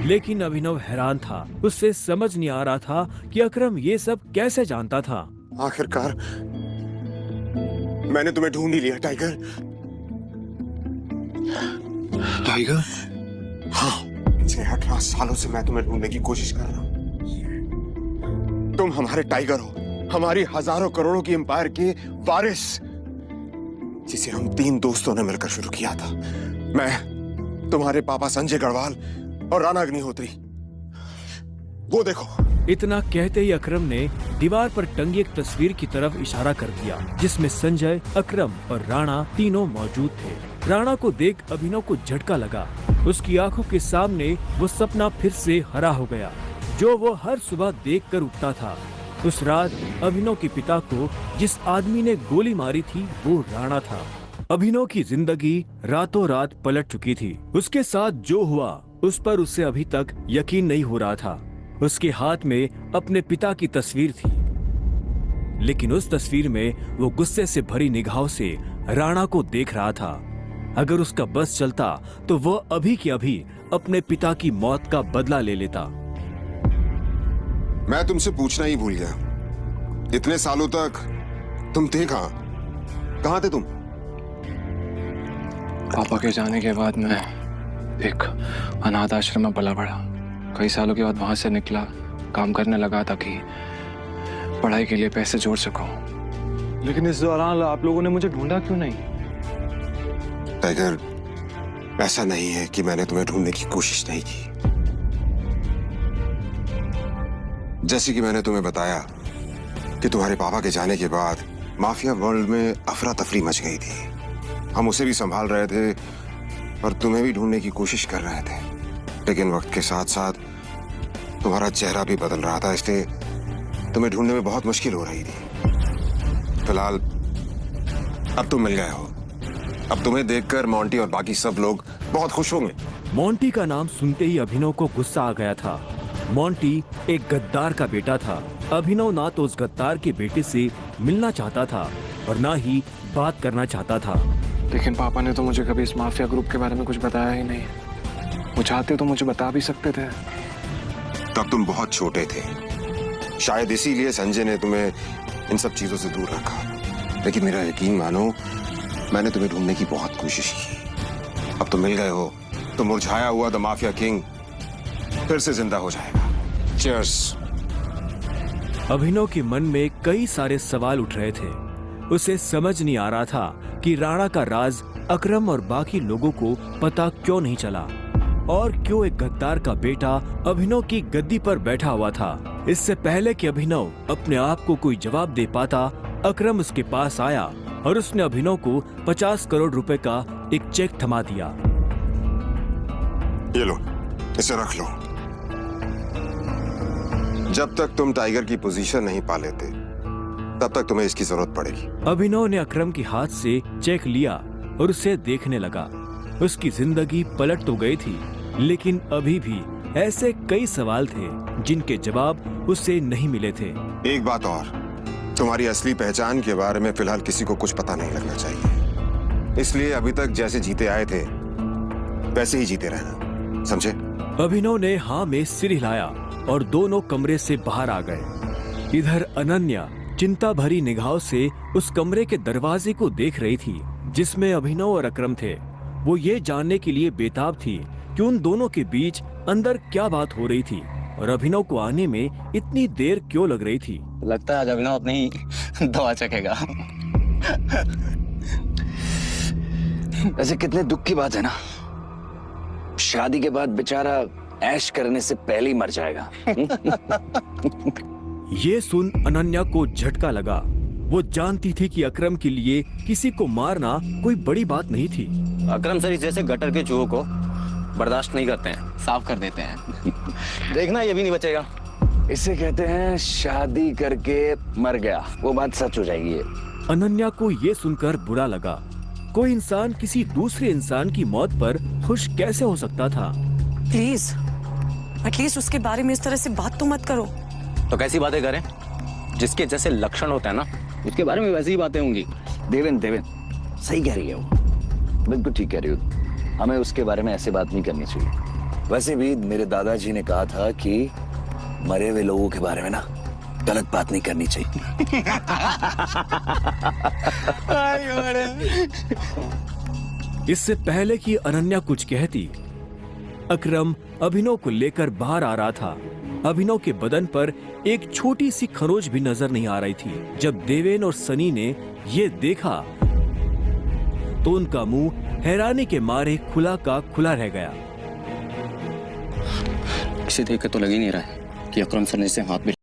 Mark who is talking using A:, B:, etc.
A: लेकिन अभिनव हैरान था। उससे समझ नहीं आ रहा था कि अकरम ये सब कैसे जानता था।
B: आखिरकार मैंने तुम्हें ढूंढ ही लिया टाइगर।
C: टाइगर?
B: हाँ, पिछले 18 सालों से मैं तुम्हें ढूंढने की कोशिश कर रहा हूं। तुम हमारे टाइगर हो, हमारी हजारों करोड़ों की एम्पायर के वारिस, जिसे हम 3 दोस्तों ने मिलकर शुरू किया था। मैं, तुम्हारे पापा संजय गढ़वाल और राणा अग्निहोत्री। वो देखो।
A: इतना कहते ही अकरम ने दीवार पर टंगी एक तस्वीर की तरफ इशारा कर दिया, जिसमें संजय, अकरम और राणा तीनों मौजूद थे। राणा को देख अभिनव को झटका लगा। उसकी आंखों के सामने वो सपना फिर से हरा हो गया, जो वो हर सुबह देखकर उठता था। उस रात अभिनव के पिता को जिस आदमी ने गोली मारी थी वो राणा था। अभिनव की जिंदगी रातों रात पलट चुकी थी। उसके साथ जो हुआ उस पर उसे अभी तक यकीन नहीं हो रहा था। उसके हाथ में अपने पिता की तस्वीर थी, लेकिन उस तस्वीर में वो गुस्से से भरी निगाहों से राणा को देख रहा था। अगर उसका बस चलता तो वह अभी की अभी अपने पिता की मौत का बदला ले लेता।
B: मैं तुमसे पूछना ही भूल गया, इतने सालों तक तुम थे कहां? कहां थे तुम?
C: पापा के जाने के बाद मैं एक अनाथ आश्रम में पला बढ़ा। कई सालों के बाद वहां से निकला, काम करने लगा ताकि पढ़ाई के लिए पैसे जोड़ सकूं। लेकिन इस दौरान आप लोगों ने मुझे ढूंढा क्यों नहीं?
B: टाइगर, ऐसा नहीं है कि मैंने तुम्हें ढूंढने की कोशिश नहीं की। जैसे कि मैंने तुम्हें बताया कि तुम्हारे पापा के जाने के बाद माफिया वर्ल्ड में अफरा तफरी मच गई थी। हम उसे भी संभाल रहे थे और तुम्हें भी ढूंढने की कोशिश कर रहे थे, लेकिन वक्त के साथ साथ तुम्हारा चेहरा भी बदल रहा था, इसलिए तुम्हें ढूंढने में बहुत मुश्किल हो रही थी। फिलहाल अब तुम मिल गए हो। अब तुम्हें देखकर मोंटी और बाकी सब लोग बहुत खुश होंगे।
A: मोंटी का नाम सुनते ही अभिनव को गुस्सा आ गया था। मोंटी एक गद्दार का बेटा था। अभिनव ना तो उस गद्दार के बेटे से मिलना चाहता था और ना ही बात करना चाहता था।
C: लेकिन पापा ने तो मुझे कभी इस माफिया ग्रुप के बारे में कुछ बताया ही नहीं। वो चाहते तो मुझे बता भी सकते थे।
B: तब तुम बहुत छोटे थे, शायद इसीलिए संजय ने तुम्हें इन सब चीजों से दूर रखा। लेकिन मेरा यकीन मानो, मैंने तुम्हें ढूंढने की बहुत कोशिश की। अब तुम मिल गए हो तो मुरझाया हुआ द माफिया किंग फिर से जिंदा हो जाएगा। चीयर्स।
A: अभिनव के मन में कई सारे सवाल उठ रहे थे। उसे समझ नहीं आ रहा था कि राणा का राज अकरम और बाकी लोगों को पता क्यों नहीं चला, और क्यों एक गद्दार का बेटा अभिनव की गद्दी पर बैठा हुआ था। इससे पहले कि अभिनव अपने आप को कोई जवाब दे पाता, अकरम उसके पास आया और उसने अभिनव को 50 करोड़ रुपए का एक चेक थमा दिया।
B: ये लो, इसे रख लो। जब तक तुम टाइगर की पोजीशन नहीं पा लेते, तब तक तुम्हें इसकी जरूरत पड़ेगी।
A: अभिनव ने अकरम के हाथ से चेक लिया और उसे देखने लगा। उसकी जिंदगी पलट तो गई थी, लेकिन अभी भी ऐसे कई सवाल थे जिनके जवाब उसे नहीं मिले थे।
B: एक बात और, तुम्हारी असली पहचान के बारे में फिलहाल किसी को कुछ पता नहीं लगना चाहिए। इसलिए अभी तक जैसे जीते आए थे वैसे ही जीते रहना, समझे?
A: अभिनव ने हाँ में सिर हिलाया और दोनों कमरे से बाहर आ गए। इधर अनन्या चिंता भरी निगाहों से उस कमरे के दरवाजे को देख रही थी जिसमें अभिनव और अकरम थे। वो ये जानने के लिए बेताब थी कि उन दोनों के बीच अंदर क्या बात हो रही थी और अभिनव को आने में इतनी देर क्यों लग रही थी।
D: लगता है आज अभिनव अपनी दवा चखेगा।
E: वैसे कितने दुख की बात है ना, शादी के बाद बेचारा ऐश करने से पहले ही मर जाएगा।
A: ये सुन अनन्या को झटका लगा। वो जानती थी कि अकरम के लिए किसी को मारना कोई बड़ी बात नहीं थी।
D: अकरम सर इस जैसे गटर के चूहों को बर्दाश्त नहीं करते हैं, साफ कर देते हैं। देखना ये भी नहीं बचेगा।
E: इसे कहते हैं शादी करके मर गया, वो बात सच हो जाएगी ये।
A: अनन्या को ये सुनकर बुरा लगा। कोई इंसान किसी दूसरे इंसान की मौत पर खुश कैसे हो सकता था?
F: प्लीज एटलीस्ट उसके बारे में इस तरह से बात तो मत करो।
D: तो कैसी बातें करें? जिसके जैसे लक्षण होते हैं ना, उसके बारे में वैसी ही बातें होंगी।
E: देवेन सही कह रही है वो, बिल्कुल ठीक कह रही हो। हमें उसके बारे में ऐसे बात नहीं करनी चाहिए। वैसे भी मेरे दादाजी ने कहा था कि मरे हुए लोगों के बारे में ना गलत बात नहीं करनी चाहिए।
A: इससे पहले कि अनन्या कुछ कहती, अकरम अभिनव को लेकर बाहर आ रहा था। अभिनव के बदन पर एक छोटी सी खरोच भी नजर नहीं आ रही थी। जब देवेन और सनी ने ये देखा तो उनका मुंह हैरानी के मारे खुला का खुला रह गया।
D: इसे देख के तो लग ही नहीं रहा है कि अकरम सर ने इसे हाथ भी